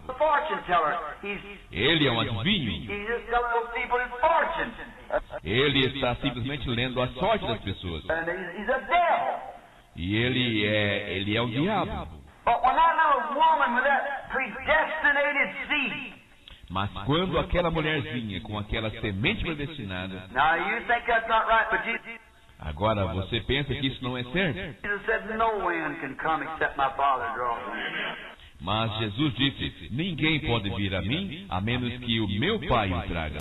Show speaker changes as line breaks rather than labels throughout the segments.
A fortune teller.
Ele é um adivinho.
He's just telling those people his fortune.
Ele está simplesmente lendo a sorte das pessoas.
And he's a devil.
E ele é o diabo.
But when that little woman with that predestinated seed.
Mas quando aquela mulherzinha com aquela semente predestinada...
Now you think that's not right, but Jesus
Agora você pensa que isso não é certo?
said no man can come except my Father draws him.
Mas Jesus disse, ninguém pode vir a mim, a menos que o meu Pai o traga.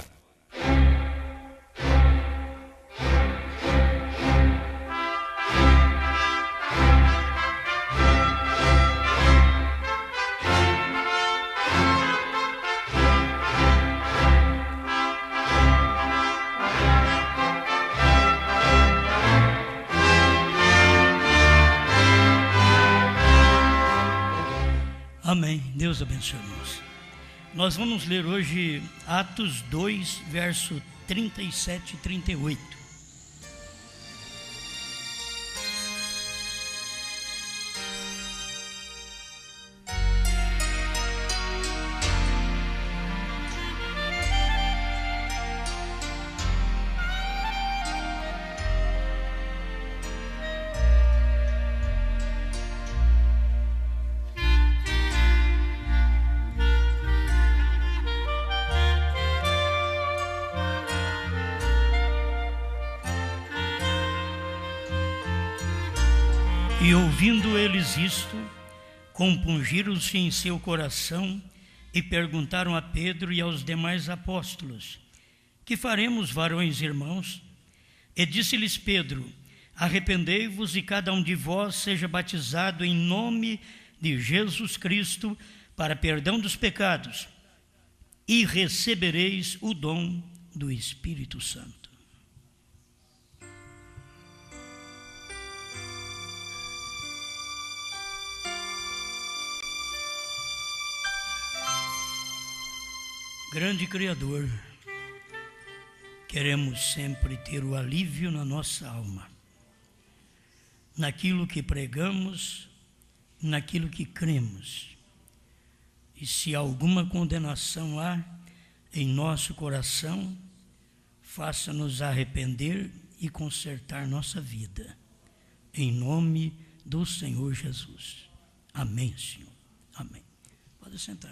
Amém. Deus abençoe, irmãos. Nós vamos ler hoje Atos 2, verso 37 e 38. E ouvindo eles isto, compungiram-se em seu coração e perguntaram a Pedro e aos demais apóstolos: que faremos, varões irmãos? E disse-lhes Pedro: arrependei-vos e cada um de vós seja batizado em nome de Jesus Cristo para perdão dos pecados, e recebereis o dom do Espírito Santo. Grande Criador, queremos sempre ter o alívio na nossa alma, naquilo que pregamos, naquilo que cremos. E se alguma condenação há em nosso coração, faça-nos arrepender e consertar nossa vida. Em nome do Senhor Jesus. Amém, Senhor. Amém. Pode sentar.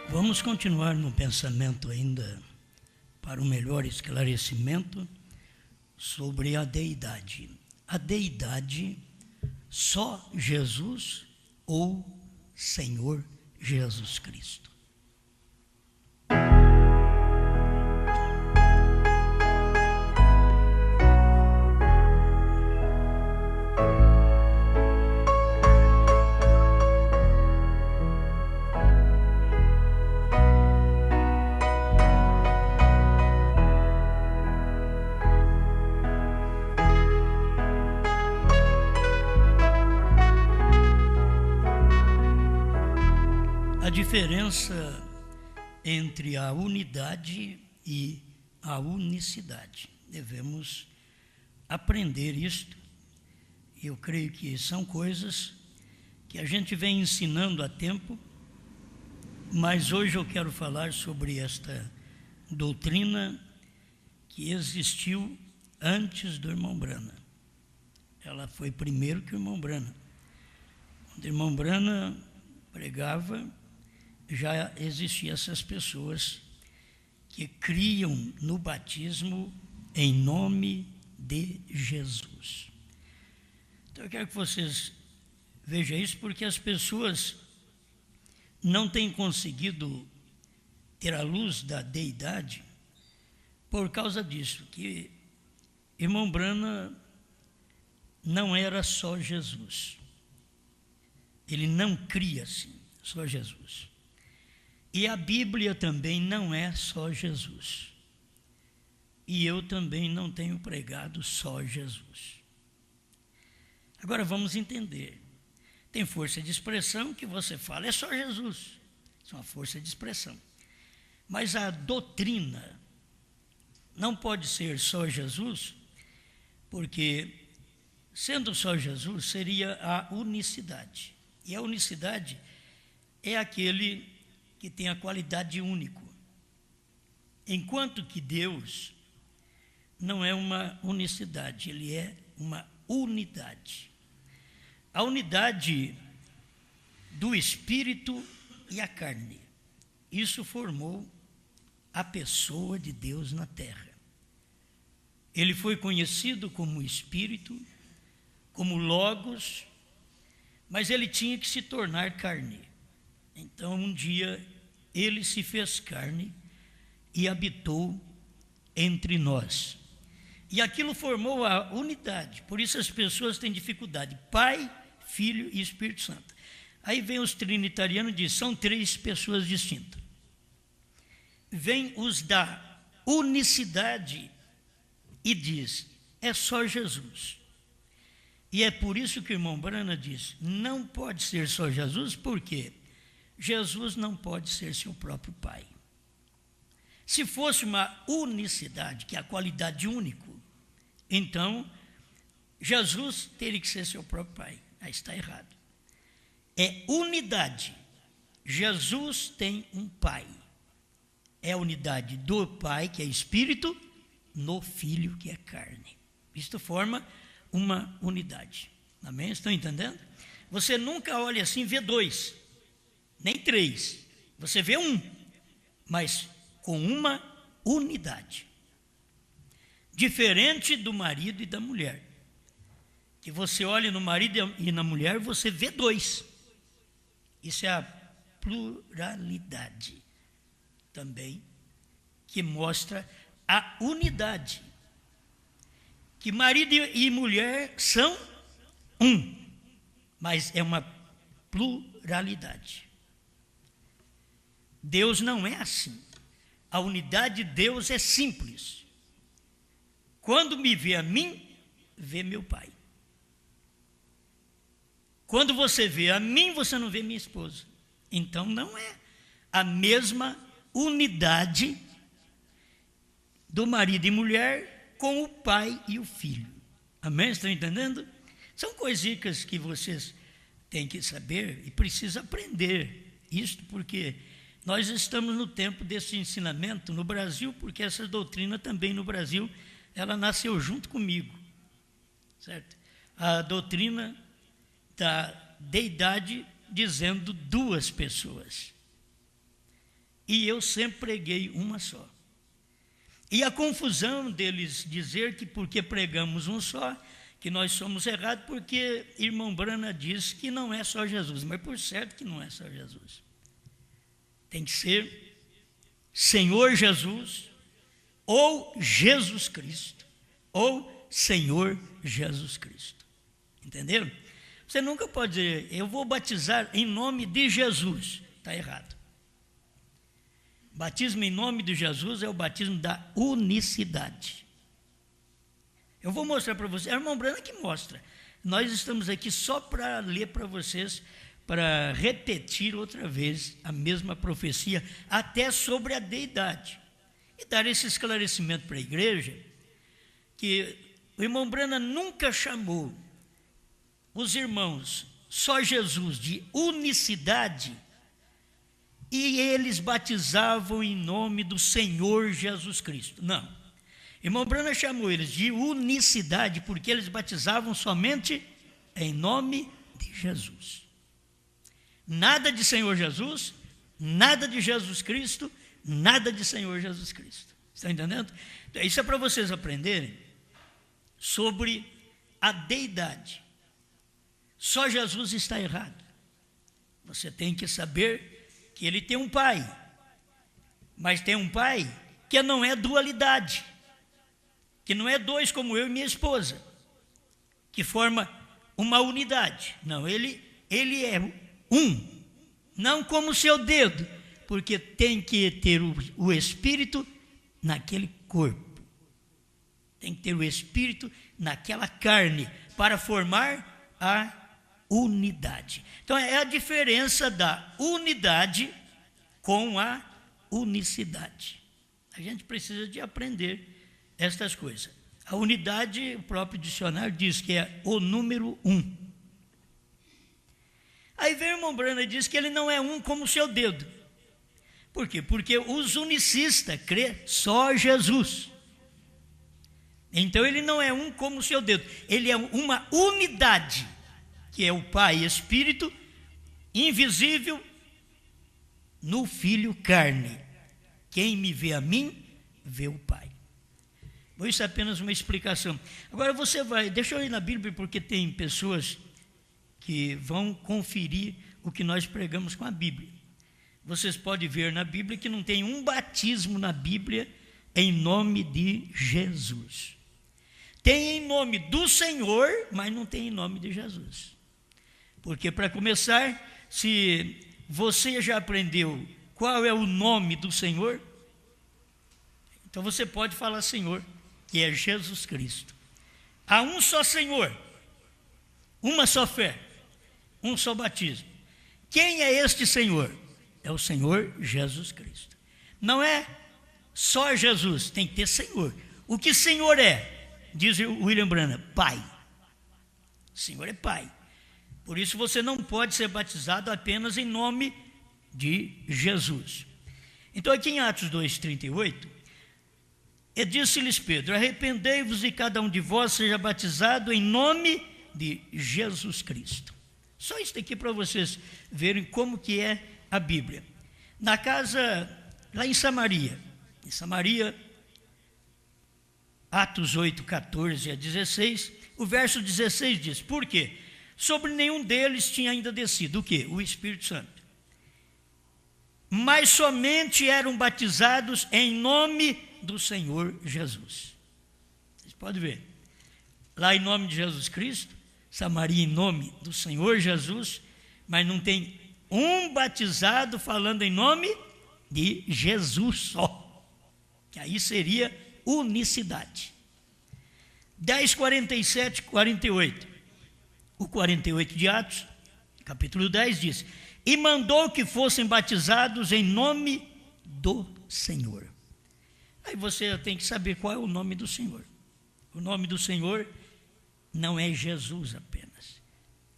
Vamos continuar no pensamento ainda para um melhor esclarecimento sobre a deidade. A deidade, só Jesus ou Senhor Jesus Cristo? A diferença entre a unidade e a unicidade. Devemos aprender isto. Eu creio que são coisas que a gente vem ensinando há tempo, mas hoje eu quero falar sobre esta doutrina que existiu antes do irmão Brana. Ela foi primeiro que o irmão Brana. Quando o irmão Brana pregava, já existiam essas pessoas que criam no batismo em nome de Jesus. Então eu quero que vocês vejam isso, porque as pessoas não têm conseguido ter a luz da deidade por causa disso, que irmão Brana não era só Jesus. Ele não cria assim, só Jesus. E a Bíblia também não é só Jesus. e eu também não tenho pregado só Jesus. Agora vamos entender. Tem força de expressão que você fala, é só Jesus. Isso é uma força de expressão. Mas a doutrina não pode ser só Jesus, porque sendo só Jesus seria a unicidade. E a unicidade é aquele que tem a qualidade de único. Enquanto que Deus não é uma unicidade, ele é uma unidade. A unidade do Espírito e a carne. Isso formou a pessoa de Deus na terra. Ele foi conhecido como Espírito, como Logos, mas ele tinha que se tornar carne. Então, um dia, ele se fez carne e habitou entre nós. E aquilo formou a unidade. Por isso as pessoas têm dificuldade. Pai, Filho e Espírito Santo. Aí vem os trinitarianos e dizem, são três pessoas distintas. Vem os da unicidade e diz, é só Jesus. E é por isso que o irmão Brana diz, não pode ser só Jesus, porque Jesus não pode ser seu próprio Pai. Se fosse uma unicidade, que é a qualidade de único, então Jesus teria que ser seu próprio Pai. Aí está errado. É unidade. Jesus tem um Pai. É a unidade do Pai, que é Espírito, no Filho, que é carne. Isto forma uma unidade. Amém? Estão entendendo? Você nunca olha assim e vê dois, nem três. Você vê um, mas com uma unidade. Diferente do marido e da mulher. Que você olha no marido e na mulher, você vê dois. Isso é a pluralidade também, que mostra a unidade. Que marido e mulher são um, mas é uma pluralidade. Deus não é assim. A unidade de Deus é simples. Quando me vê a mim, vê meu Pai. Quando você vê a mim, você não vê minha esposa. Então não é a mesma unidade do marido e mulher com o pai e o filho. Amém? Estão entendendo? São coisinhas que vocês têm que saber e precisam aprender isto, porque nós estamos no tempo desse ensinamento no Brasil, porque essa doutrina também no Brasil, ela nasceu junto comigo, certo? A doutrina da deidade dizendo duas pessoas. E eu sempre preguei uma só. E a confusão deles dizer que porque pregamos um só, que nós somos errados, porque irmão Brana diz que não é só Jesus, mas por certo que não é só Jesus. Tem que ser Senhor Jesus, ou Jesus Cristo, ou Senhor Jesus Cristo. Entenderam? Você nunca pode dizer, eu vou batizar em nome de Jesus. Está errado. Batismo em nome de Jesus é o batismo da unicidade. Eu vou mostrar para vocês, é o irmão Brana que mostra. Nós estamos aqui só para ler para vocês, para repetir outra vez a mesma profecia, até sobre a deidade. E dar esse esclarecimento para a igreja, que o irmão Brana nunca chamou os irmãos, só Jesus, de unicidade, e eles batizavam em nome do Senhor Jesus Cristo. Não. Irmão Brana chamou eles de unicidade, porque eles batizavam somente em nome de Jesus. Nada de Senhor Jesus, nada de Jesus Cristo, nada de Senhor Jesus Cristo. Está entendendo? Isso é para vocês aprenderem sobre a deidade. Só Jesus está errado. Você tem que saber que ele tem um pai, mas tem um pai que não é dualidade, que não é dois como eu e minha esposa, que forma uma unidade. Não, ele é um, não como o seu dedo, porque tem que ter o espírito naquele corpo. Tem que ter o Espírito naquela carne para formar a unidade. Então é a diferença da unidade com a unicidade. A gente precisa de aprender estas coisas. A unidade, o próprio dicionário diz que é o número 1. Aí vem o irmão Branham e diz que ele não é um como o seu dedo. Por quê? Porque os unicistas crê só Jesus. Então ele não é um como o seu dedo. Ele é uma unidade, que é o Pai e Espírito, invisível no Filho carne. Quem me vê a mim, vê o Pai. Bom, isso é apenas uma explicação. Agora você vai, deixa eu ir na Bíblia, porque tem pessoas que vão conferir o que nós pregamos com a Bíblia. Vocês podem ver na Bíblia que não tem um batismo na Bíblia em nome de Jesus. Tem em nome do Senhor, mas não tem em nome de Jesus. Porque, para começar, se você já aprendeu qual é o nome do Senhor, então você pode falar Senhor, que é Jesus Cristo. Há um só Senhor, uma só fé, um só batismo. Quem é este Senhor? É o Senhor Jesus Cristo. Não é só Jesus, tem que ter Senhor. O que Senhor é? Diz o William Branham, Pai. O Senhor é Pai. Por isso você não pode ser batizado apenas em nome de Jesus. Então aqui em Atos 2:38, disse-lhes Pedro: arrependei-vos e cada um de vós seja batizado em nome de Jesus Cristo. Só isso aqui para vocês verem como que é a Bíblia. Na casa, lá em Samaria, Atos 8:14-16, o verso 16 diz: por quê? Sobre nenhum deles tinha ainda descido o quê? O Espírito Santo. Mas somente eram batizados em nome do Senhor Jesus. Vocês podem ver. Lá em nome de Jesus Cristo, Samaria em nome do Senhor Jesus, mas não tem um batizado falando em nome de Jesus só. Que aí seria unicidade. 10:47-48. O 48 de Atos, capítulo 10, diz: e mandou que fossem batizados em nome do Senhor. Aí você tem que saber qual é o nome do Senhor. O nome do Senhor não é Jesus apenas.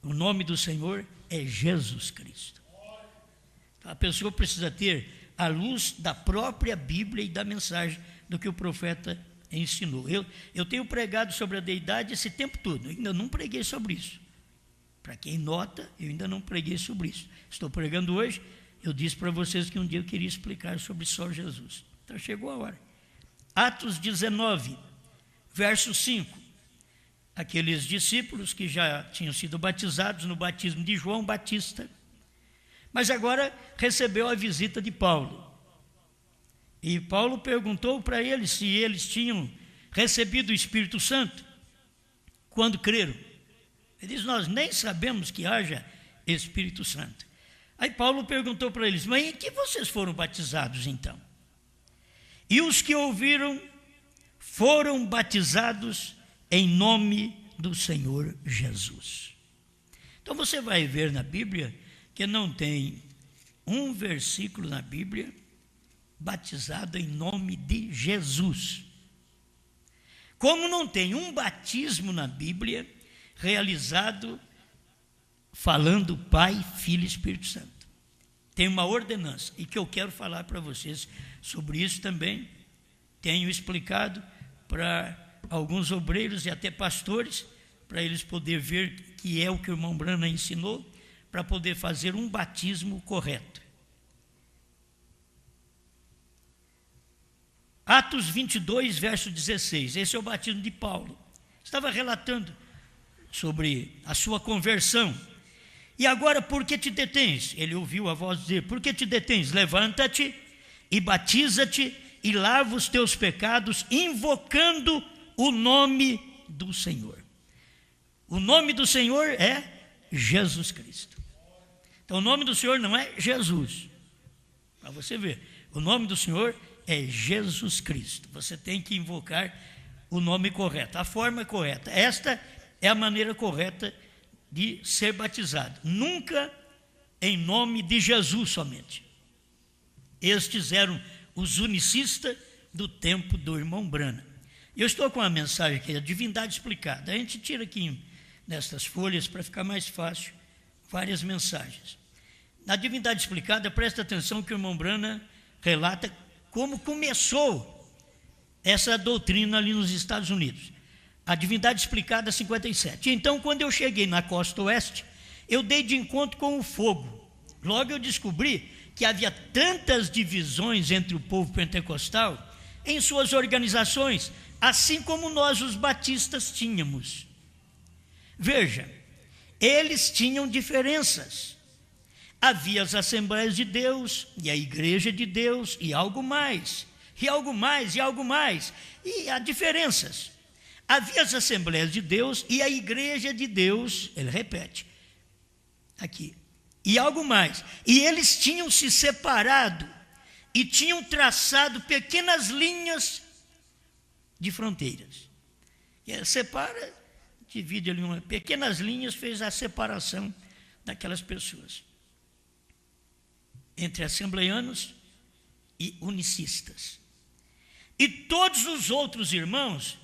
O nome do Senhor é Jesus Cristo. A pessoa precisa ter a luz da própria Bíblia e da mensagem do que o profeta ensinou. Eu tenho pregado sobre a deidade esse tempo todo, eu ainda não preguei sobre isso. Para quem nota, eu ainda não preguei sobre isso. Estou pregando hoje, eu disse para vocês que um dia eu queria explicar sobre só Jesus. Então chegou a hora. Atos 19, verso 5. Aqueles discípulos que já tinham sido batizados no batismo de João Batista, mas agora recebeu a visita de Paulo. E Paulo perguntou para eles se eles tinham recebido o Espírito Santo quando creram. Ele diz: nós nem sabemos que haja Espírito Santo. Aí Paulo perguntou para eles: mas em que vocês foram batizados então? E os que ouviram foram batizados em nome do Senhor Jesus. Então você vai ver na Bíblia que não tem um versículo na Bíblia batizado em nome de Jesus. Como não tem um batismo na Bíblia realizado falando Pai, Filho e Espírito Santo. Tem uma ordenança, e que eu quero falar para vocês sobre isso também. Tenho explicado para alguns obreiros e até pastores, para eles poderem ver que é o que o irmão Branham ensinou, para poder fazer um batismo correto. Atos 22, verso 16, esse é o batismo de Paulo. Estava relatando sobre a sua conversão. E agora, por que te detens? Ele ouviu a voz dizer: por que te detens? Levanta-te e batiza-te e lava os teus pecados, invocando o nome do Senhor. O nome do Senhor é Jesus Cristo. Então o nome do Senhor não é Jesus. Para você ver, o nome do Senhor é Jesus Cristo. Você tem que invocar o nome correto, a forma correta. Esta é a maneira correta de ser batizado. Nunca em nome de Jesus somente. Estes eram os unicistas do tempo do irmão Branham. Eu estou com uma mensagem aqui, a divindade explicada. A gente tira aqui nestas folhas para ficar mais fácil várias mensagens. Na divindade explicada, presta atenção que o irmão Branham relata como começou essa doutrina ali nos Estados Unidos. A divindade explicada 57. Então, quando eu cheguei na costa oeste, eu dei de encontro com o fogo. Logo eu descobri que havia tantas divisões entre o povo pentecostal em suas organizações, assim como nós, os batistas, tínhamos. Veja, eles tinham diferenças. Havia as Assembleias de Deus, e a Igreja de Deus, e algo mais, e algo mais, e algo mais. E há diferenças. Havia as Assembleias de Deus e a Igreja de Deus, ele repete, aqui, e algo mais. E eles tinham se separado e tinham traçado pequenas linhas de fronteiras. Separa, divide ali pequenas linhas, fez a separação daquelas pessoas entre assembleianos e unicistas. E todos os outros irmãos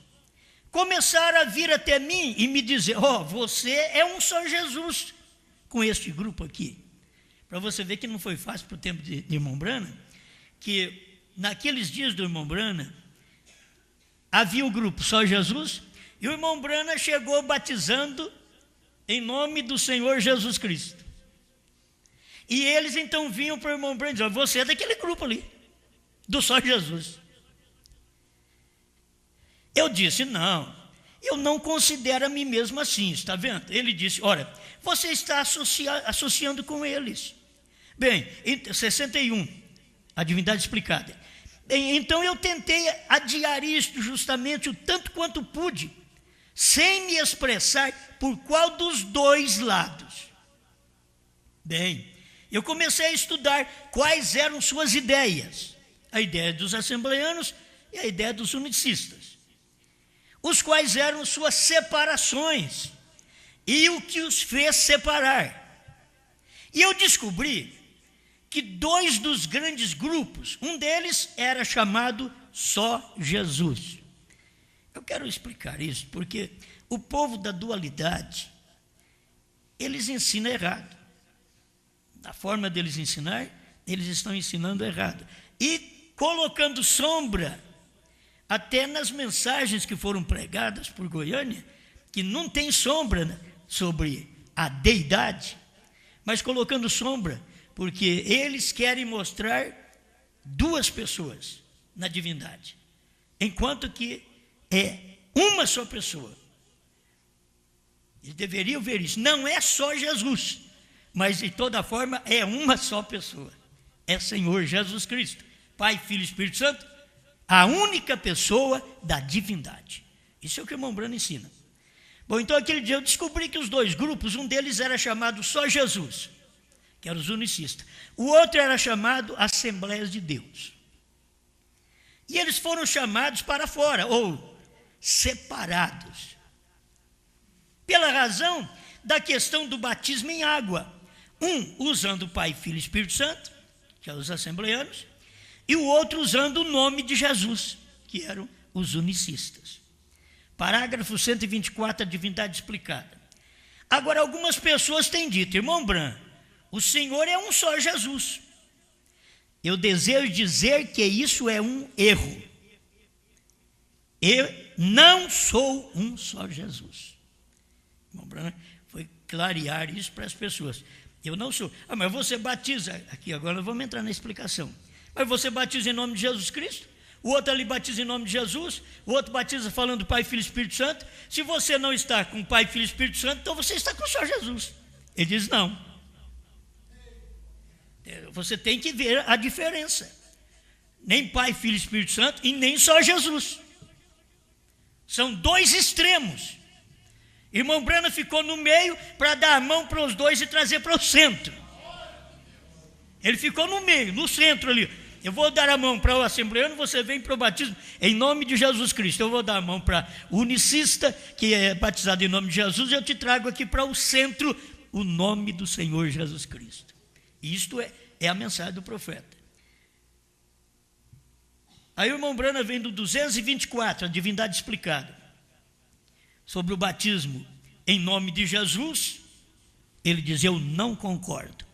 começaram a vir até mim e me dizer: você é um só Jesus, com este grupo aqui. Para você ver que não foi fácil para o tempo de irmão Branham, que naqueles dias do irmão Branham, havia o grupo só Jesus, e o irmão Branham chegou batizando em nome do Senhor Jesus Cristo. E eles então vinham para o irmão Branham e diziam: você é daquele grupo ali, do só Jesus. Eu disse: não, eu não considero a mim mesmo assim, está vendo? Ele disse: olha, você está associando com eles. Bem, em 61, a divindade explicada. Bem, então eu tentei adiar isto justamente o tanto quanto pude, sem me expressar por qual dos dois lados. Bem, eu comecei a estudar quais eram suas ideias, a ideia dos assembleianos e a ideia dos unicistas, os quais eram suas separações e o que os fez separar. E eu descobri que dois dos grandes grupos, um deles era chamado Só Jesus. Eu quero explicar isso porque o povo da dualidade, eles ensinam errado. A forma deles ensinar, eles estão ensinando errado. E colocando sombra até nas mensagens que foram pregadas por Goiânia, que não tem sombra sobre a deidade, mas colocando sombra, porque eles querem mostrar duas pessoas na divindade, enquanto que é uma só pessoa. Eles deveriam ver isso. Não é só Jesus, mas de toda forma é uma só pessoa. É Senhor Jesus Cristo, Pai, Filho e Espírito Santo, a única pessoa da divindade. Isso é o que o irmão Branham ensina. Bom, então aquele dia eu descobri que os dois grupos, um deles era chamado Só Jesus, que eram os unicistas. O outro era chamado Assembleias de Deus. E eles foram chamados para fora, ou separados, pela razão da questão do batismo em água. Um usando o Pai, Filho e Espírito Santo, que eram os assembleianos, e o outro usando o nome de Jesus, que eram os unicistas. Parágrafo 124, a divindade explicada. Agora, algumas pessoas têm dito: irmão Branham, o Senhor é um só Jesus. Eu desejo dizer que isso é um erro. Eu não sou um só Jesus. O irmão Branham foi clarear isso para as pessoas. Eu não sou. Mas você batiza, aqui agora nós vamos entrar na explicação. Mas você batiza em nome de Jesus Cristo? O outro ali batiza em nome de Jesus, o outro batiza falando Pai, Filho e Espírito Santo. Se você não está com Pai, Filho e Espírito Santo, então você está com só Jesus. Ele diz: não. Você tem que ver a diferença. Nem Pai, Filho e Espírito Santo e nem só Jesus. São dois extremos. Irmão Branham ficou no meio para dar a mão para os dois e trazer para o centro. Ele ficou no meio, no centro ali. Eu vou dar a mão para o assembleano, você vem para o batismo em nome de Jesus Cristo. Eu vou dar a mão para o unicista, que é batizado em nome de Jesus, e eu te trago aqui para o centro o nome do Senhor Jesus Cristo. Isto é a mensagem do profeta. Aí o irmão Brana vem do 224, a divindade explicada, sobre o batismo em nome de Jesus. Ele diz: eu não concordo.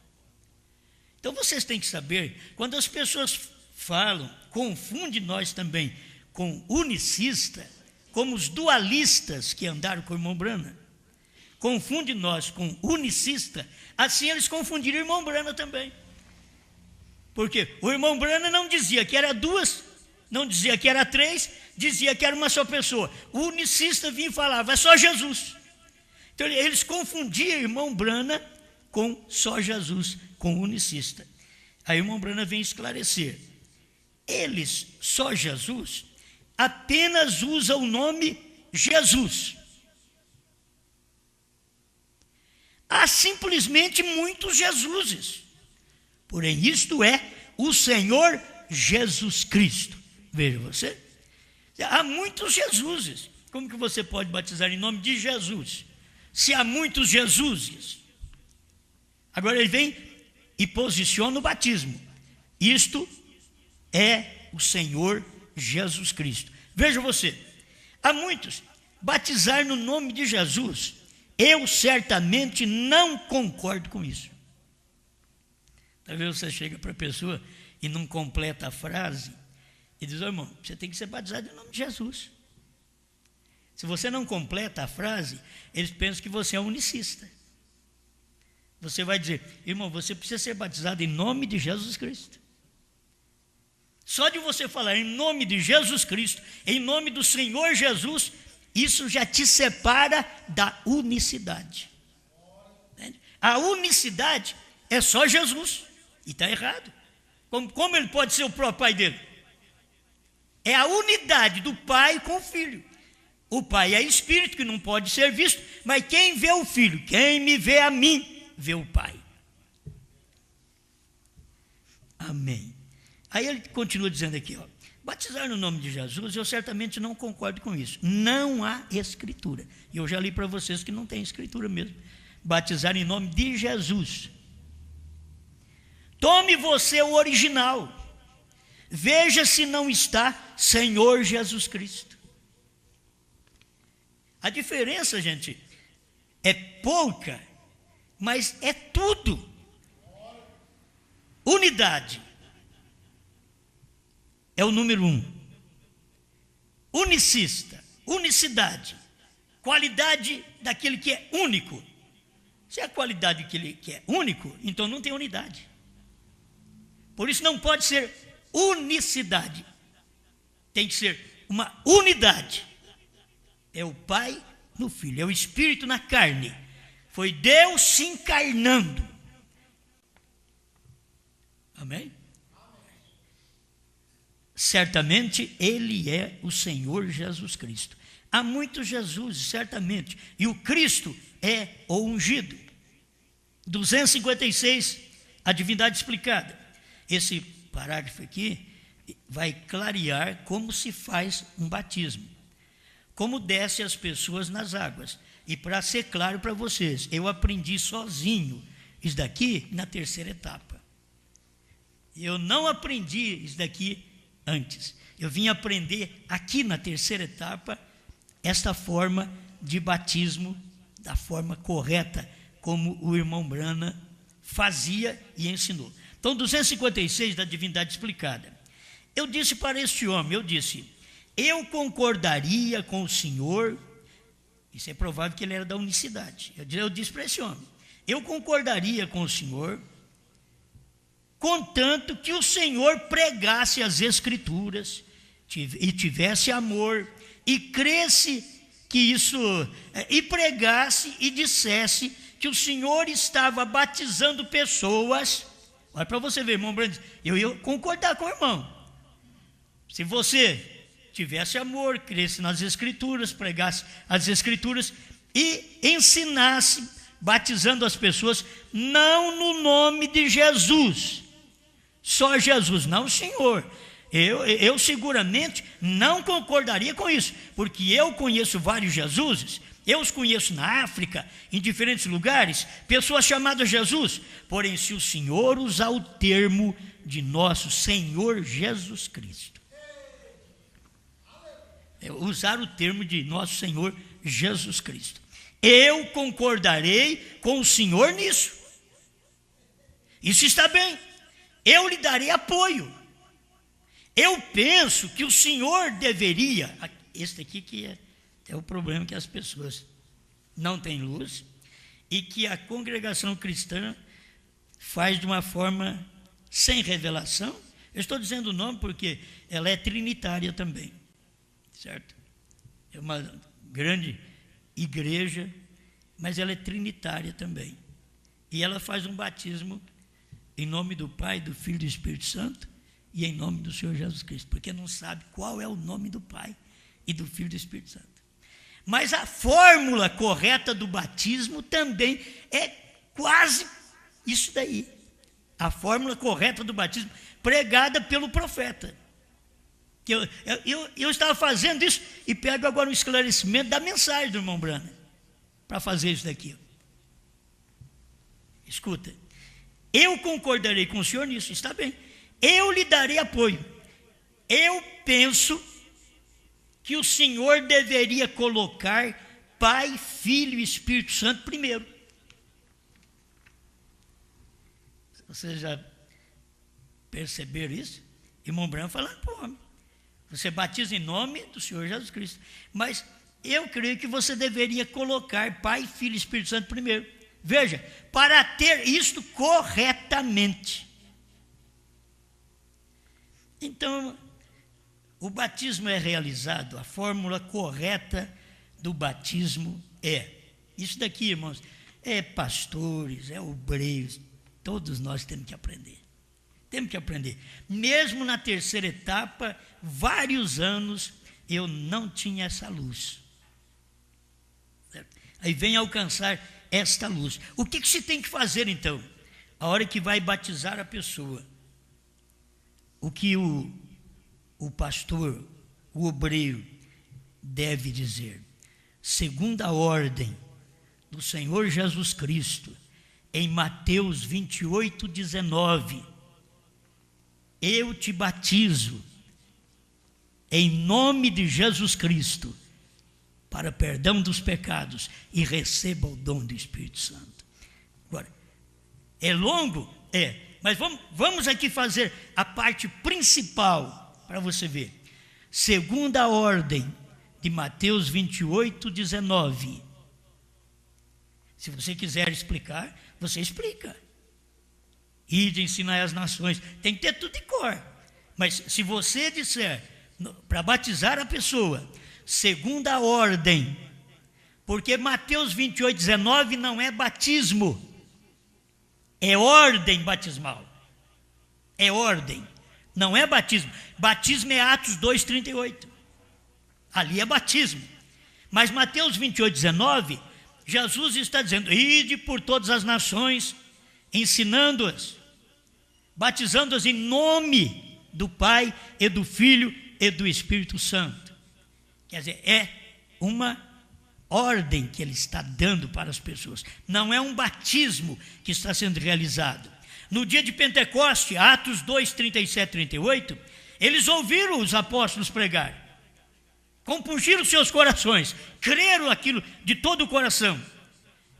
Então vocês têm que saber, quando as pessoas falam, confunde nós também com unicista, como os dualistas que andaram com o irmão Brana, confunde nós com unicista, assim eles confundiram o irmão Brana também. Porque o irmão Brana não dizia que era duas, não dizia que era três, dizia que era uma só pessoa. O unicista vinha e falava: é só Jesus. Então eles confundiam o irmão Brana com só Jesus, com o unicista. Aí o irmão Brana vem esclarecer: eles, só Jesus, apenas usam o nome Jesus. Há simplesmente muitos Jesuses, porém isto é o Senhor Jesus Cristo. Veja você, há muitos Jesuses. Como que você pode batizar em nome de Jesus, se há muitos Jesuses? Agora ele vem e posiciona o batismo. Isto é o Senhor Jesus Cristo. Veja você, há muitos batizar no nome de Jesus. Eu certamente não concordo com isso. Talvez você chega para a pessoa e não completa a frase e diz: oh, irmão, você tem que ser batizado em nome de Jesus. Se você não completa a frase, eles pensam que você é um unicista. Você vai dizer: irmão, você precisa ser batizado em nome de Jesus Cristo. Só de você falar em nome de Jesus Cristo, em nome do Senhor Jesus, isso já te separa da unicidade. A unicidade é só Jesus, e está errado. Como ele pode ser o próprio pai dele? É a unidade do pai com o filho. O pai é espírito que não pode ser visto, mas quem vê o filho, quem me vê a mim, vê o pai. Amém. Aí ele continua dizendo aqui, ó: batizar no nome de Jesus, eu certamente não concordo com isso. Não há escritura. E eu já li para vocês que não tem escritura mesmo. Batizar em nome de Jesus. Tome você o original. Veja se não está Senhor Jesus Cristo. A diferença, gente, é pouca, mas é tudo. Unidade é o número 1. Unicista, unicidade, qualidade daquele que é único. Se é a qualidade daquele que é único, então não tem unidade. Por isso não pode ser unicidade. Tem que ser uma unidade. É o Pai no Filho, é o Espírito na carne. Foi Deus se encarnando. Amém? Certamente Ele é o Senhor Jesus Cristo. Há muitos Jesus, certamente. E o Cristo é o ungido. 256, a divindade explicada. Esse parágrafo aqui vai clarear como se faz um batismo. Como desce as pessoas nas águas. E para ser claro para vocês, eu aprendi sozinho isso daqui na terceira etapa. Eu não aprendi isso daqui antes. Eu vim aprender aqui na terceira etapa esta forma de batismo, da forma correta, como o irmão Brana fazia e ensinou. Então, 256 da divindade explicada. Eu disse para este homem, eu concordaria com o Senhor. Isso é provável que ele era da unicidade. Eu disse para esse homem, eu concordaria com o Senhor, contanto que o Senhor pregasse as Escrituras e tivesse amor e cresse que isso, e pregasse e dissesse que o Senhor estava batizando pessoas. Olha para você ver, irmão Brandes, eu ia concordar com o irmão. Se você tivesse amor, cresse nas Escrituras, pregasse as Escrituras e ensinasse, batizando as pessoas, não no nome de Jesus, só Jesus. Não, senhor. Eu seguramente não concordaria com isso, porque eu conheço vários Jesuses, eu os conheço na África, em diferentes lugares, pessoas chamadas Jesus. Porém, se o Senhor usar o termo de nosso Senhor Jesus Cristo, usar o termo de nosso Senhor Jesus Cristo, eu concordarei com o Senhor nisso. Isso está bem. Eu lhe darei apoio. Eu penso que o Senhor deveria... Este aqui que é o problema, que as pessoas não têm luz e que a congregação cristã faz de uma forma sem revelação. Eu estou dizendo o nome porque ela é trinitária também, certo? É uma grande igreja, mas ela é trinitária também. E ela faz um batismo em nome do Pai, do Filho e do Espírito Santo, e em nome do Senhor Jesus Cristo, porque não sabe qual é o nome do Pai e do Filho e do Espírito Santo. Mas a fórmula correta do batismo também é quase isso daí. A fórmula correta do batismo pregada pelo profeta. Eu estava fazendo isso e pego agora um esclarecimento da mensagem do irmão Branham para fazer isso daqui. Escuta, eu concordarei com o senhor nisso, está bem. Eu lhe darei apoio. Eu penso que o Senhor deveria colocar Pai, Filho e Espírito Santo primeiro. Vocês já perceberam isso? Irmão Branham falando para o homem. Você batiza em nome do Senhor Jesus Cristo. Mas eu creio que você deveria colocar Pai, Filho e Espírito Santo primeiro. Veja, para ter isto corretamente. Então, o batismo é realizado, a fórmula correta do batismo é, isso daqui, irmãos, é pastores, é obreiros, todos nós temos que aprender. Temos que aprender. Mesmo na terceira etapa, vários anos, eu não tinha essa luz. Certo? Aí vem alcançar esta luz. O que se tem que fazer, então? A hora que vai batizar a pessoa. O que o pastor, o obreiro, deve dizer? Segundo a ordem do Senhor Jesus Cristo, em Mateus 28, 19, eu te batizo em nome de Jesus Cristo para perdão dos pecados e receba o dom do Espírito Santo. Agora, é longo? É. Mas vamos aqui fazer a parte principal para você ver. Segundo a ordem de Mateus 28, 19. Se você quiser explicar, você explica. Ide ensinar as nações. Tem que ter tudo de cor. Mas se você disser, para batizar a pessoa, segundo a ordem, porque Mateus 28, 19 não é batismo. É ordem batismal. É ordem. Não é batismo. Batismo é Atos 2:38. Ali é batismo. Mas Mateus 28, 19, Jesus está dizendo, ide por todas as nações, ensinando-as, batizando-as em nome do Pai e do Filho e do Espírito Santo. Quer dizer, é uma ordem que ele está dando para as pessoas. Não é um batismo que está sendo realizado. No dia de Pentecoste, Atos 2, 37, 38, eles ouviram os apóstolos pregar, compungiram seus corações, creram aquilo de todo o coração.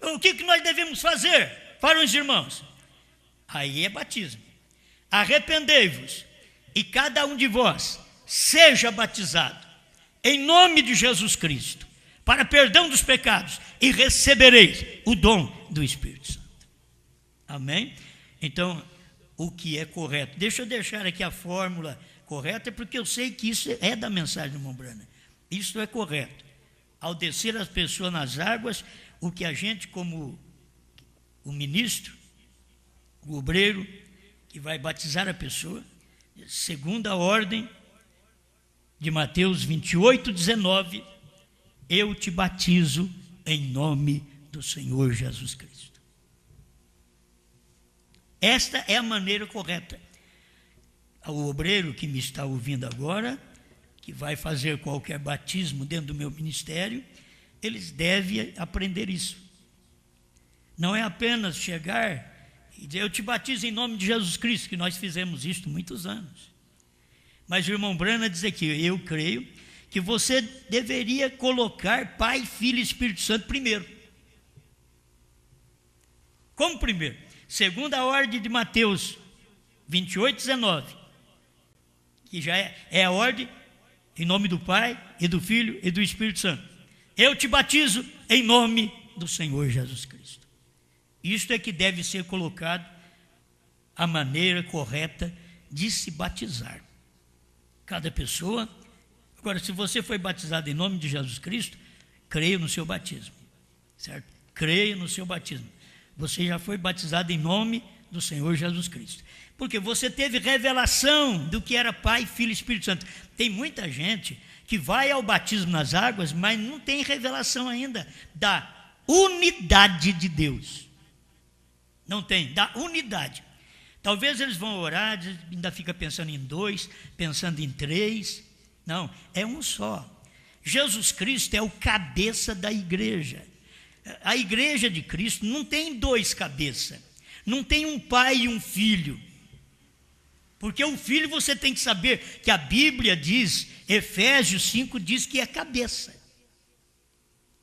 O que nós devemos fazer, varões e irmãos? Aí é batismo. Arrependei-vos e cada um de vós seja batizado em nome de Jesus Cristo para perdão dos pecados, e recebereis o dom do Espírito Santo. Amém? Então, o que é correto? Deixa eu deixar aqui a fórmula correta, porque eu sei que isso é da mensagem do irmão Branham. Isso é correto. Ao descer as pessoas nas águas, o que a gente, como o ministro, o obreiro, que vai batizar a pessoa, segundo a ordem de Mateus 28, 19, eu te batizo em nome do Senhor Jesus Cristo. Esta é a maneira correta. ao obreiro que me está ouvindo agora, que vai fazer qualquer batismo dentro do meu ministério, eles devem aprender isso. Não é apenas chegar e dizer, eu te batizo em nome de Jesus Cristo, que nós fizemos isso muitos anos. Mas o irmão Branham diz aqui, eu creio que você deveria colocar Pai, Filho e Espírito Santo primeiro. Como primeiro? Segundo a ordem de Mateus 28, 19, que já é a ordem em nome do Pai, e do Filho e do Espírito Santo. Eu te batizo em nome do Senhor Jesus Cristo. Isto é que deve ser colocado a maneira correta de se batizar. Cada pessoa. Agora, se você foi batizado em nome de Jesus Cristo, creia no seu batismo, certo? Creia no seu batismo. Você já foi batizado em nome do Senhor Jesus Cristo. Porque você teve revelação do que era Pai, Filho e Espírito Santo. Tem muita gente que vai ao batismo nas águas, mas não tem revelação ainda da unidade de Deus. Não tem, da unidade. Talvez eles vão orar, ainda fica pensando em 2, pensando em 3. Não, é um só. Jesus Cristo é o cabeça da igreja. A igreja de Cristo não tem 2 cabeças. Não tem um pai e um filho. Porque o filho você tem que saber que a Bíblia diz, Efésios 5 diz que é cabeça.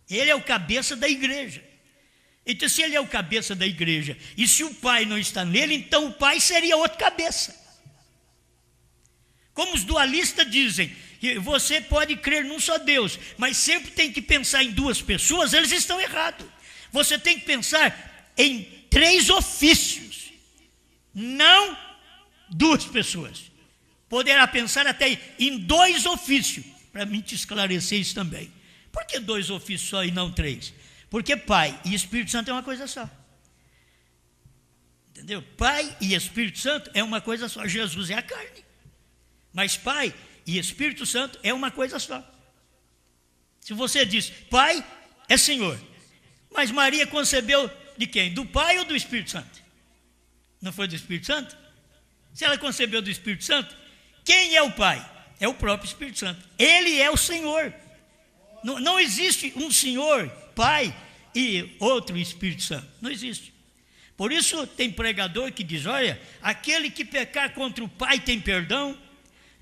Ele é o cabeça da igreja. Então, se ele é o cabeça da igreja, e se o pai não está nele, então o pai seria outro cabeça. Como os dualistas dizem, que você pode crer num só Deus, mas sempre tem que pensar em 2 pessoas, eles estão errados. Você tem que pensar em 3 ofícios, não 2 pessoas. Poderá pensar até em 2 ofícios, para mim te esclarecer isso também. Por que 2 ofícios só e não 3? Porque Pai e Espírito Santo é uma coisa só. Entendeu? Pai e Espírito Santo é uma coisa só. Jesus é a carne. Mas Pai e Espírito Santo é uma coisa só. Se você diz, Pai é Senhor, mas Maria concebeu de quem? Do Pai ou do Espírito Santo? Não foi do Espírito Santo? Se ela concebeu do Espírito Santo, quem é o Pai? É o próprio Espírito Santo. Ele é o Senhor. Não existe um Senhor, Pai e outro Espírito Santo. Não existe. Por isso tem pregador que diz, olha, aquele que pecar contra o Pai tem perdão,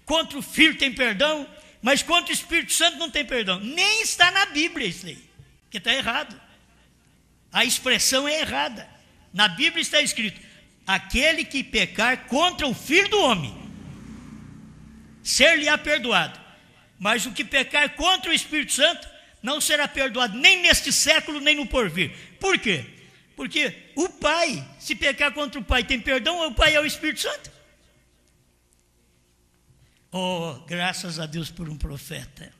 contra o Filho tem perdão, mas contra o Espírito Santo não tem perdão. Nem está na Bíblia isso aí, porque está errado. A expressão é errada. Na Bíblia está escrito, aquele que pecar contra o Filho do homem, ser-lhe-á perdoado. Mas o que pecar contra o Espírito Santo, não será perdoado nem neste século, nem no porvir. Por quê? Porque o Pai, se pecar contra o Pai tem perdão, o Pai é o Espírito Santo. Oh, graças a Deus por um profeta.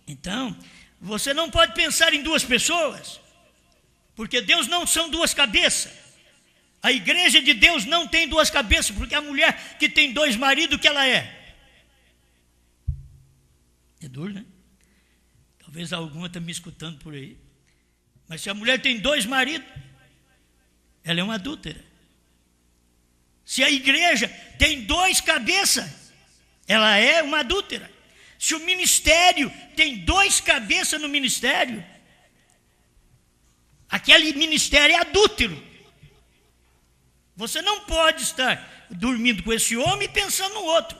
Então, você não pode pensar em 2 pessoas, porque Deus não são 2 cabeças. A igreja de Deus não tem 2 cabeças, porque a mulher que tem 2 maridos, o que ela é? É duro, né? Talvez alguma está me escutando por aí. Mas se a mulher tem 2 maridos, ela é uma adúltera. Se a igreja tem 2 cabeças, ela é uma adúltera. Se o ministério tem 2 cabeças no ministério, aquele ministério é adúltero. Você não pode estar dormindo com esse homem e pensando no outro.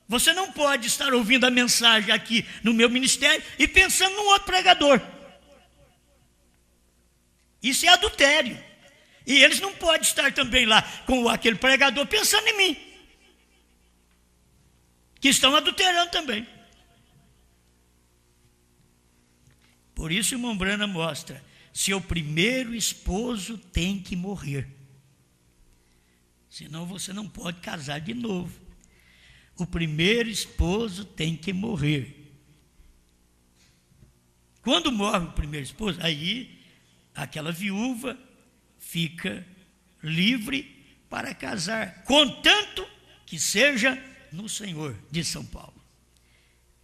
Você não pode estar ouvindo a mensagem aqui no meu ministério e pensando num outro pregador. Isso é adultério. E eles não podem estar também lá com aquele pregador pensando em mim, que estão adulterando também. Por isso o irmão Branham mostra, seu primeiro esposo tem que morrer. Senão você não pode casar de novo. O primeiro esposo tem que morrer. Quando morre o primeiro esposo, aí aquela viúva fica livre para casar, contanto que seja no Senhor, de São Paulo.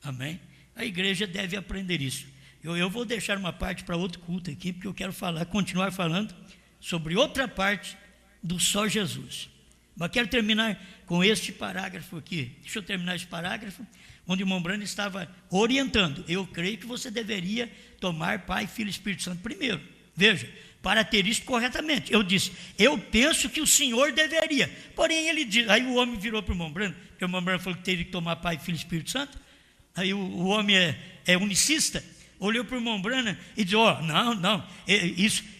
Amém? A igreja deve aprender isso. Eu vou deixar uma parte para outro culto aqui, porque eu quero continuar falando sobre outra parte do só Jesus. Mas quero terminar com este parágrafo aqui. Deixa eu terminar esse parágrafo, onde o irmão Branham estava orientando. Eu creio que você deveria tomar Pai, Filho e Espírito Santo primeiro. Veja, para ter isso corretamente. Eu disse, eu penso que o senhor deveria. Porém, ele diz, aí o homem virou para o irmão Branham, porque o irmão Branham falou que teria que tomar Pai, Filho e Espírito Santo. Aí o homem é unicista, olhou para o irmão Branham e disse, não,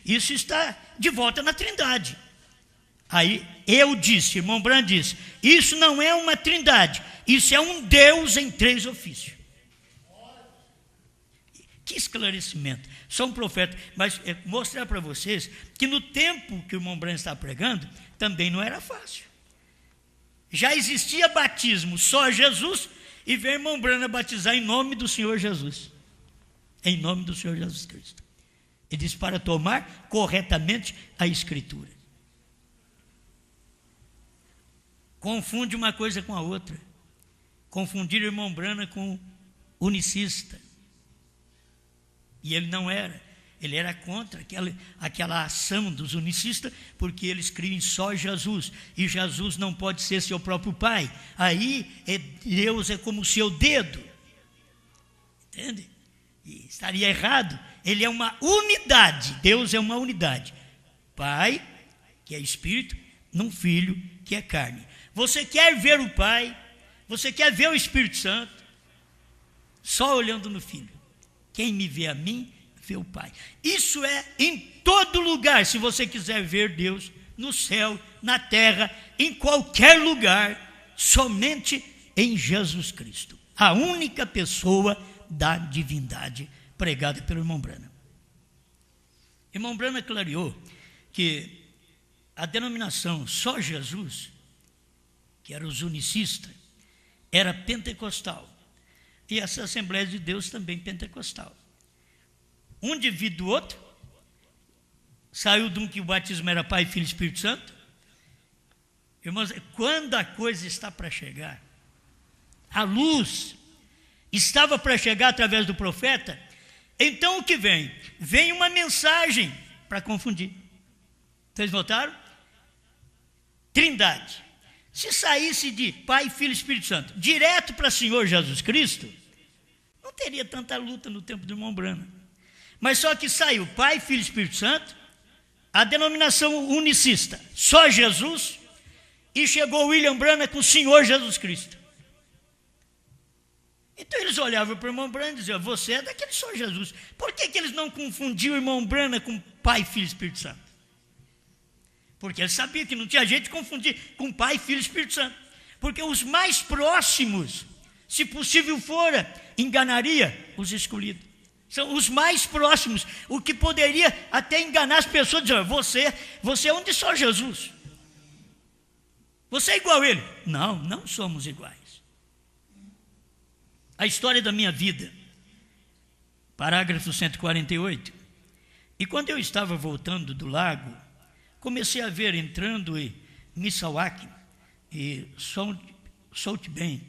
isso está de volta na Trindade. Aí eu disse, irmão Branham disse, isso não é uma trindade, isso é um Deus em 3 ofícios. Que esclarecimento. Sou um profeta, mas mostrar para vocês que no tempo que o irmão Branham está pregando, também não era fácil. Já existia batismo só Jesus, e veio o irmão Branham batizar em nome do Senhor Jesus. Em nome do Senhor Jesus Cristo. Ele disse para tomar corretamente a Escritura. Confunde uma coisa com a outra. Confundir o irmão Branham com unicista. E ele não era. Ele era contra aquela ação dos unicistas, porque eles criam em só Jesus. E Jesus não pode ser seu próprio pai. Aí Deus é como o seu dedo. Entende? E estaria errado. Ele é uma unidade. Deus é uma unidade. Pai, que é espírito, num filho, que é carne. Você quer ver o Pai, você quer ver o Espírito Santo, só olhando no Filho. Quem me vê a mim, vê o Pai. Isso é em todo lugar, se você quiser ver Deus, no céu, na terra, em qualquer lugar, somente em Jesus Cristo. A única pessoa da divindade pregada pelo irmão Branham. Irmão Branham clareou que a denominação só Jesus, que era os unicistas, era pentecostal. E essa Assembleia de Deus também pentecostal. Um divide do outro. Saiu de um que o batismo era Pai, Filho e Espírito Santo. Irmãos, quando a coisa está para chegar, a luz estava para chegar através do profeta, então o que vem? Vem uma mensagem para confundir. Vocês notaram? Trindade. Se saísse de Pai, Filho e Espírito Santo direto para o Senhor Jesus Cristo, não teria tanta luta no tempo do irmão Branham. Mas só que saiu Pai, Filho e Espírito Santo, a denominação unicista, só Jesus, e chegou William Branham com o Senhor Jesus Cristo. Então eles olhavam para o irmão Branham e diziam, você é daquele só Jesus. Por que eles não confundiam o irmão Branham com Pai, Filho e Espírito Santo? Porque eles sabiam que não tinha jeito de confundir com Pai, Filho e Espírito Santo. Porque os mais próximos, se possível fora, enganaria os escolhidos. São os mais próximos, o que poderia até enganar as pessoas, dizendo, você é um de só Jesus. Você é igual a ele. Não, não somos iguais. A história da minha vida, parágrafo 148. E quando eu estava voltando do lago, comecei a ver entrando em Missawack e South Bend,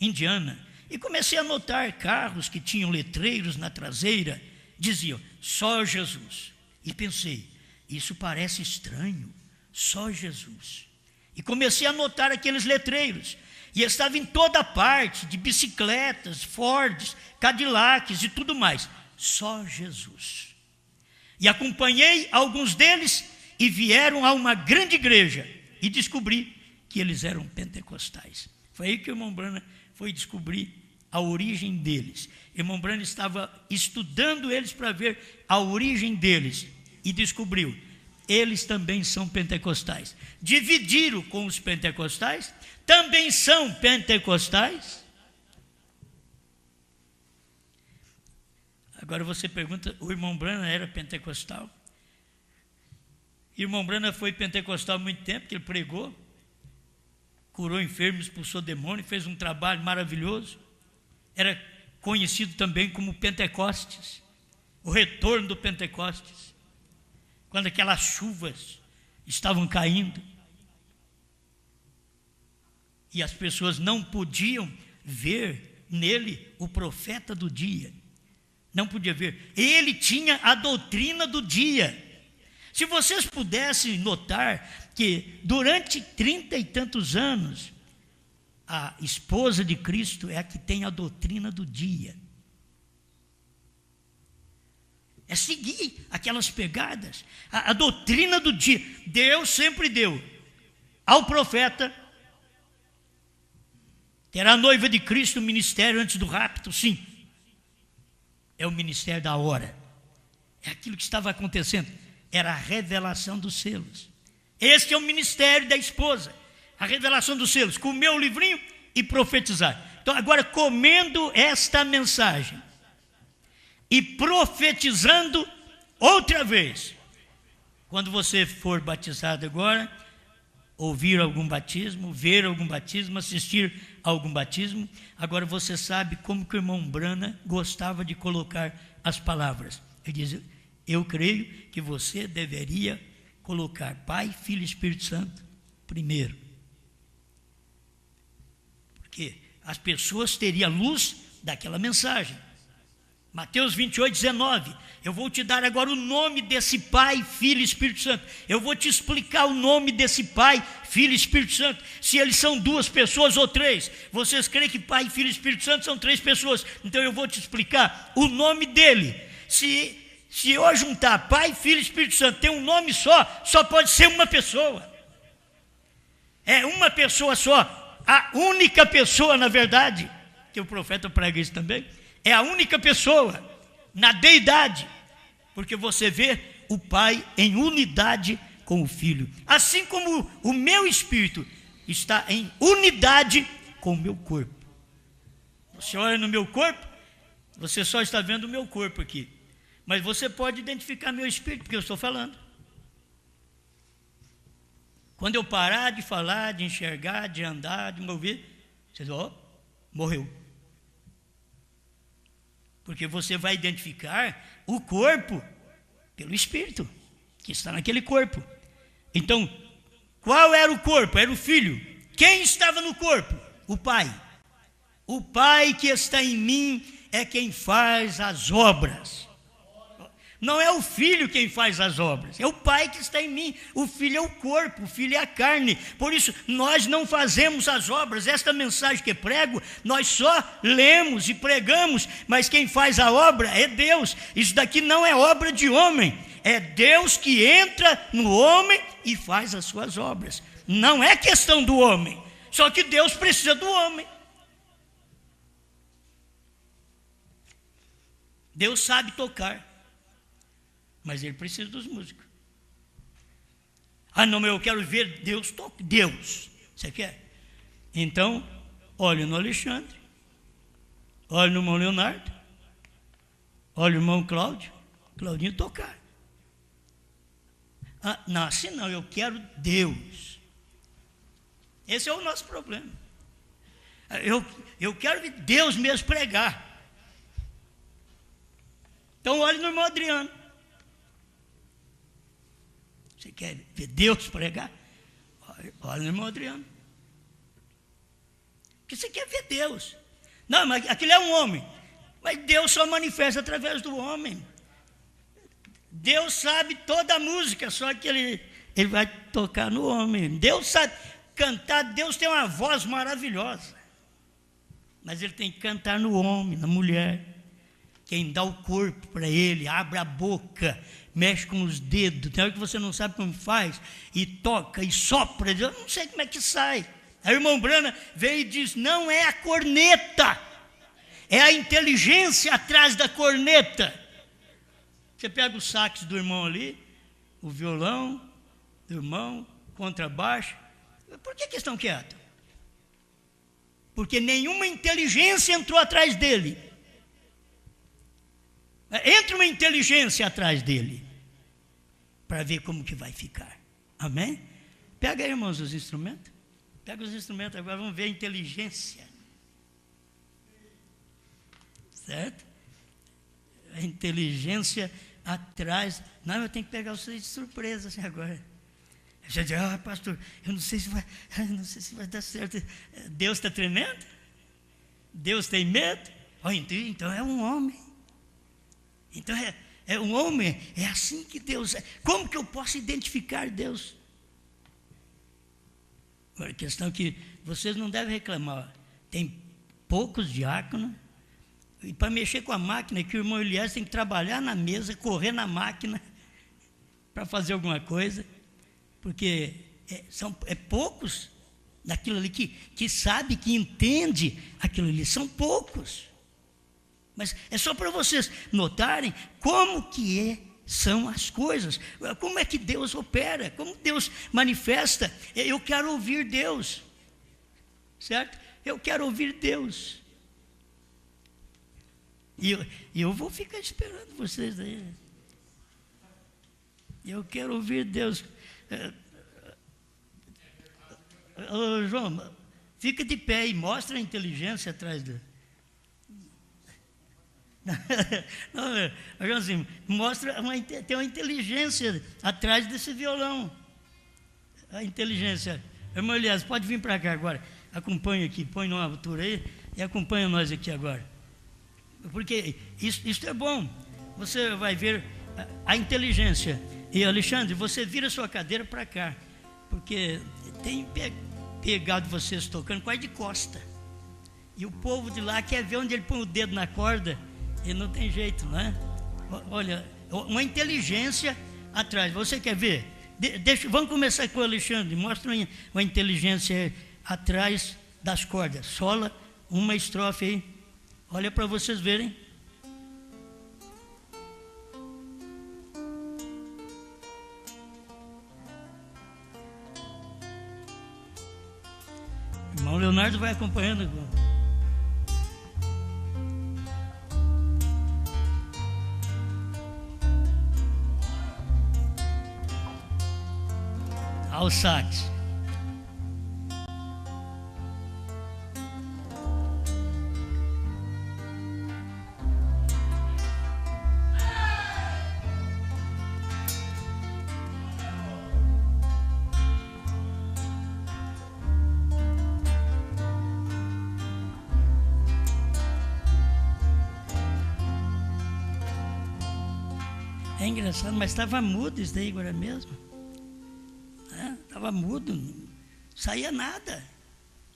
Indiana, e comecei a notar carros que tinham letreiros na traseira, diziam, só Jesus. E pensei, isso parece estranho, só Jesus. E comecei a notar aqueles letreiros, e estava em toda parte, de bicicletas, Fords, Cadillacs e tudo mais, só Jesus. E acompanhei alguns deles, e vieram a uma grande igreja, e descobri que eles eram pentecostais. Foi aí que o irmão Branham foi descobrir a origem deles. O irmão Branham estava estudando eles para ver a origem deles, e descobriu, eles também são pentecostais. Dividiram com os pentecostais, também são pentecostais. Agora você pergunta, o irmão Branham era pentecostal? O irmão Branham foi pentecostal há muito tempo, que ele pregou, curou enfermos, expulsou demônio, fez um trabalho maravilhoso. Era conhecido também como Pentecostes, o retorno do Pentecostes, quando aquelas chuvas estavam caindo e as pessoas não podiam ver nele o profeta do dia, não podia ver. Ele tinha a doutrina do dia. Se vocês pudessem notar que durante 30 e tantos anos, a esposa de Cristo é a que tem a doutrina do dia. É seguir aquelas pegadas. A doutrina do dia. Deus sempre deu ao profeta. Terá a noiva de Cristo o ministério antes do rapto? Sim. É o ministério da hora. É aquilo que estava acontecendo. Era a revelação dos selos. Este é o ministério da esposa. A revelação dos selos. Comer o livrinho e profetizar. Então agora, comendo esta mensagem e profetizando outra vez. Quando você for batizado agora, ouvir algum batismo, ver algum batismo, assistir a algum batismo, agora você sabe como que o irmão Brana gostava de colocar as palavras. Ele diz: eu creio que você deveria colocar Pai, Filho e Espírito Santo primeiro. Porque as pessoas teriam luz daquela mensagem. Mateus 28, 19, eu vou te dar agora o nome desse Pai, Filho e Espírito Santo. Eu vou te explicar o nome desse Pai, Filho e Espírito Santo. Se eles são duas pessoas ou três. Vocês creem que Pai, Filho e Espírito Santo são três pessoas. Então eu vou te explicar o nome dele. Se eu juntar Pai, Filho e Espírito Santo, tem um nome só pode ser uma pessoa. É uma pessoa só. A única pessoa, na verdade, que o profeta prega isso também, é a única pessoa na deidade, porque você vê o Pai em unidade com o Filho, assim como o meu espírito está em unidade com o meu corpo. Você olha no meu corpo, você só está vendo o meu corpo aqui, mas você pode identificar meu espírito, porque eu estou falando. Quando eu parar de falar, de enxergar, de andar, de me ouvir, você diz: ó, morreu. Porque você vai identificar o corpo pelo Espírito que está naquele corpo. Então, qual era o corpo? Era o Filho. Quem estava no corpo? O Pai. O Pai que está em mim é quem faz as obras. Não é o Filho quem faz as obras, é o Pai que está em mim. O Filho é o corpo, o Filho é a carne. Por isso, nós não fazemos as obras. Esta mensagem que prego, nós só lemos e pregamos, mas quem faz a obra é Deus. Isso daqui não é obra de homem, é Deus que entra no homem e faz as suas obras. Não é questão do homem, só que Deus precisa do homem. Deus sabe tocar, mas ele precisa dos músicos. Ah, não, eu quero ver Deus tocar. Deus, você quer? Então, olhe no Alexandre, olhe no irmão Leonardo, olhe no irmão Claudinho tocar. Ah, não, assim não, eu quero Deus. Esse é o nosso problema. Eu quero ver Deus mesmo pregar. Então, olhe no irmão Adriano. Você quer ver Deus pregar? Olha no irmão Adriano. Porque você quer ver Deus. Não, mas aquele é um homem. Mas Deus só manifesta através do homem. Deus sabe toda a música, só que ele vai tocar no homem. Deus sabe cantar, Deus tem uma voz maravilhosa. Mas ele tem que cantar no homem, na mulher. Quem dá o corpo para ele, abre a boca, mexe com os dedos, tem hora que você não sabe como faz, e toca, e sopra, eu não sei como é que sai. Aí o irmão Brana vem e diz: não é a corneta, é a inteligência atrás da corneta. Você pega o sax do irmão ali, o violão do irmão, contrabaixo. Por que eles estão quietos? Porque nenhuma inteligência entrou atrás dele. Entra uma inteligência atrás dele, para ver como que vai ficar. Amém? Pega aí, irmãos, os instrumentos. Pega os instrumentos agora, vamos ver a inteligência. Certo? A inteligência atrás. Não, eu tenho que pegar vocês de surpresa assim agora. Já diz: ah, pastor, eu não sei se vai dar certo. Deus está tremendo? Deus tem medo? Oh, então é um homem. Então é um homem, é assim que Deus é. Como que eu posso identificar Deus? A questão é que vocês não devem reclamar. Tem poucos diáconos, e para mexer com a máquina, que o irmão Elias tem que trabalhar na mesa, correr na máquina para fazer alguma coisa, porque são poucos daquilo ali que sabe, que entende aquilo ali, são poucos. Mas é só para vocês notarem como que são as coisas, como é que Deus opera, como Deus manifesta. Eu quero ouvir Deus, certo? Eu quero ouvir Deus. E eu vou ficar esperando vocês aí. Eu quero ouvir Deus. Ô, João, fica de pé e mostra a inteligência atrás do... Não, Joãozinho, mostra, tem uma inteligência atrás desse violão. A inteligência. Irmão Elias, pode vir para cá agora. Acompanha aqui, põe numa altura aí e acompanha nós aqui agora. Porque isso é bom. Você vai ver a inteligência. E Alexandre, você vira sua cadeira para cá, porque tem pegado vocês tocando quase de costa. E o povo de lá quer ver onde ele põe o dedo na corda. E não tem jeito, não é? Olha, uma inteligência atrás. Você quer ver? Vamos começar com o Alexandre. Mostra uma inteligência atrás das cordas. Sola uma estrofe aí. Olha para vocês verem. O irmão Leonardo vai acompanhando. Ao sax. É engraçado, mas estava mudo isso daí agora mesmo. Estava mudo, não saía nada.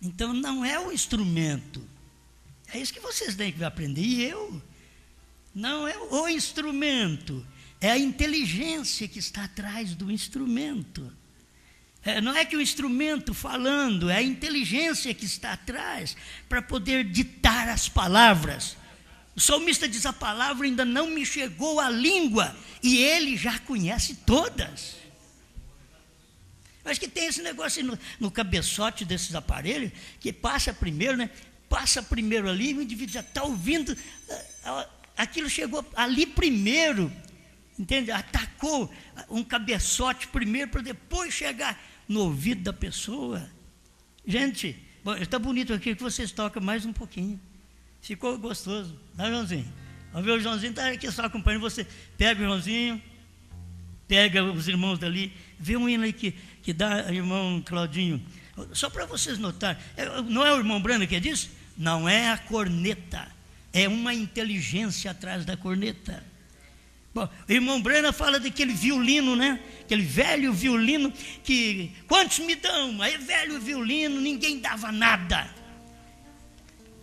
Então não é o instrumento. É isso que vocês têm que aprender. E eu? Não é o instrumento. É a inteligência que está atrás do instrumento. Não é que o instrumento falando, é a inteligência que está atrás para poder ditar as palavras. O salmista diz: a palavra ainda não me chegou à língua e ele já conhece todas. Acho que tem esse negócio no cabeçote desses aparelhos, que passa primeiro, né? Passa primeiro ali, o indivíduo já está ouvindo, aquilo chegou ali primeiro, entende? Atacou um cabeçote primeiro para depois chegar no ouvido da pessoa. Gente, está bonito aqui que vocês tocam mais um pouquinho. Ficou gostoso, tá, Joãozinho? Vamos ver, o Joãozinho está aqui só acompanhando você. Pega o Joãozinho, pega os irmãos dali, vê um hino aí que dá, irmão Claudinho. Só para vocês notarem, não é o irmão Brana que diz? Não é a corneta, é uma inteligência atrás da corneta. Bom, o irmão Brana fala daquele violino, né? Aquele velho violino que, quantos me dão? Aí velho violino, ninguém dava nada.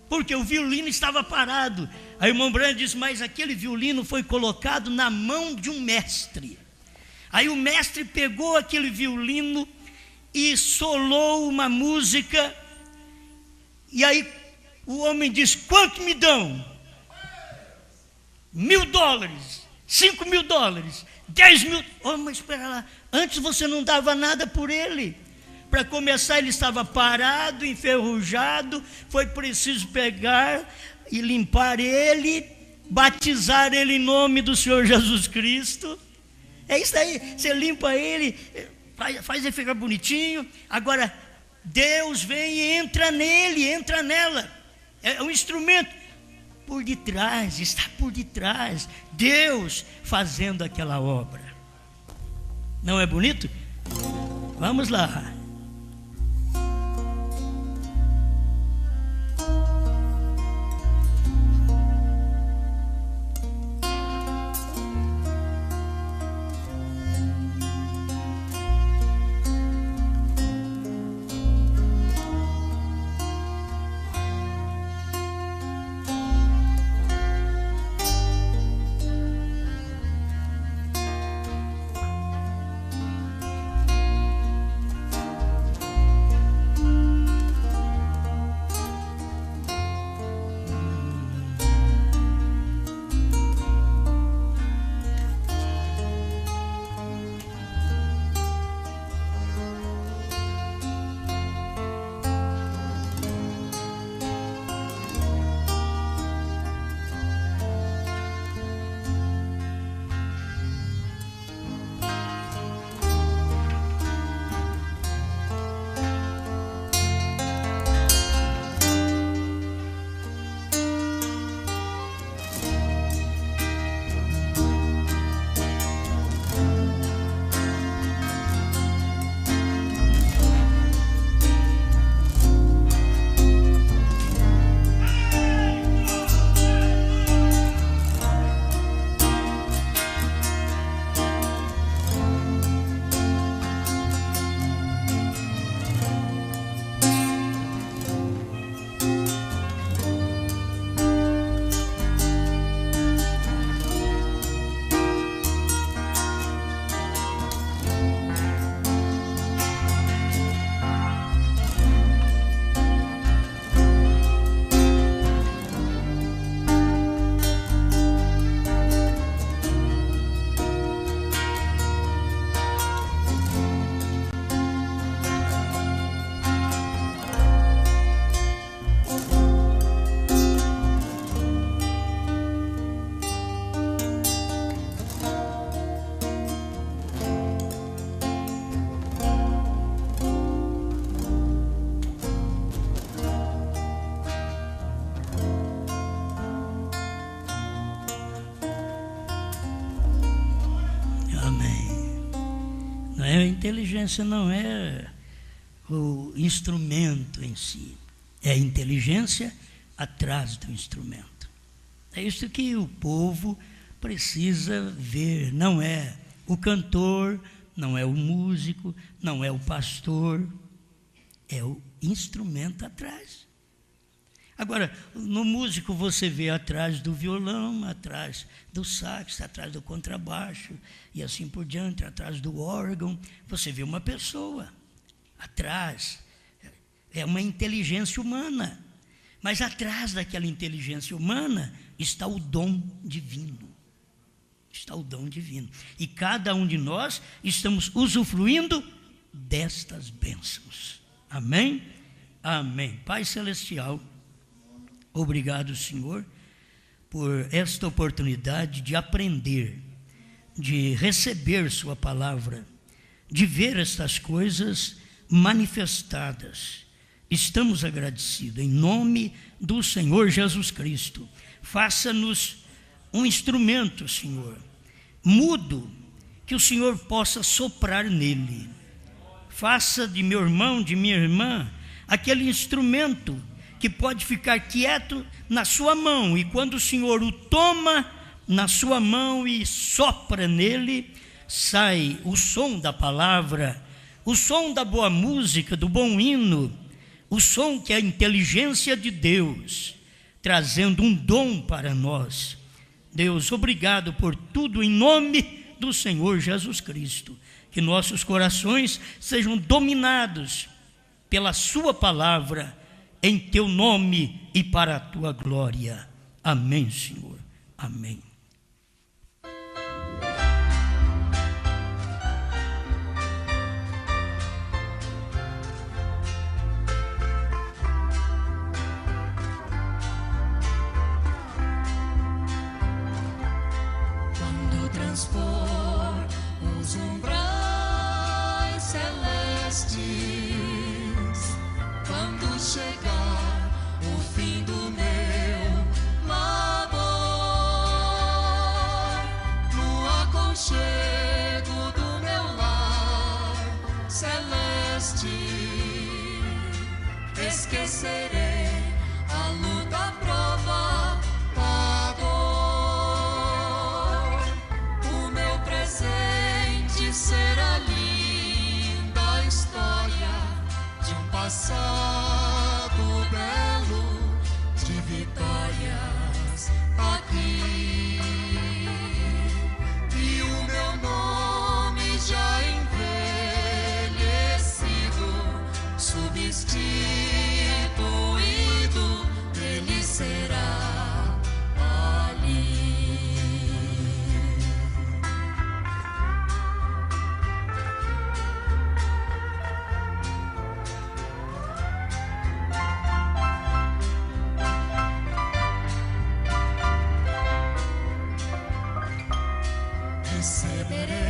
Porque o violino estava parado. Aí o irmão Brana diz: mas aquele violino foi colocado na mão de um mestre. Aí o mestre pegou aquele violino e solou uma música. E aí o homem diz: quanto me dão? $1.000, $5.000, $10.000. Oh, mas espera lá, antes você não dava nada por ele. Para começar, ele estava parado, enferrujado. Foi preciso pegar e limpar ele, batizar ele em nome do Senhor Jesus Cristo. É isso aí, você limpa ele, faz ele ficar bonitinho. Agora, Deus vem e entra nele, entra nela. É um instrumento por detrás, está por detrás. Deus fazendo aquela obra. Não é bonito? Vamos lá. A inteligência não é o instrumento em si, é a inteligência atrás do instrumento. É isso que o povo precisa ver. Não é o cantor, não é o músico, não é o pastor, é o instrumento atrás. Agora, no músico você vê atrás do violão, atrás do sax, atrás do contrabaixo e assim por diante, atrás do órgão, você vê uma pessoa atrás. É uma inteligência humana, mas atrás daquela inteligência humana está o dom divino. Está o dom divino. E cada um de nós estamos usufruindo destas bênçãos. Amém? Amém. Pai Celestial, obrigado, Senhor, por esta oportunidade de aprender, de receber Sua palavra, de ver estas coisas manifestadas. Estamos agradecidos em nome do Senhor Jesus Cristo. Faça-nos um instrumento, Senhor, mudo, que o Senhor possa soprar nele. Faça de meu irmão, de minha irmã, aquele instrumento que pode ficar quieto na sua mão, e quando o Senhor o toma na sua mão e sopra nele, sai o som da palavra, o som da boa música, do bom hino, o som que é a inteligência de Deus, trazendo um dom para nós. Deus, obrigado por tudo em nome do Senhor Jesus Cristo. Que nossos corações sejam dominados pela Sua palavra, em Teu nome e para a Tua glória. Amém, Senhor. Amém.
Quando transpor os umbrais celestes, quando chegar o fim do meu labor, no aconchego do meu lar celeste, esquecerei a luta, a prova, a dor. O meu presente será linda história de um passado belo, de vitórias aqui. E o meu nome já envelhecido, substituído, ele será ali. Receberei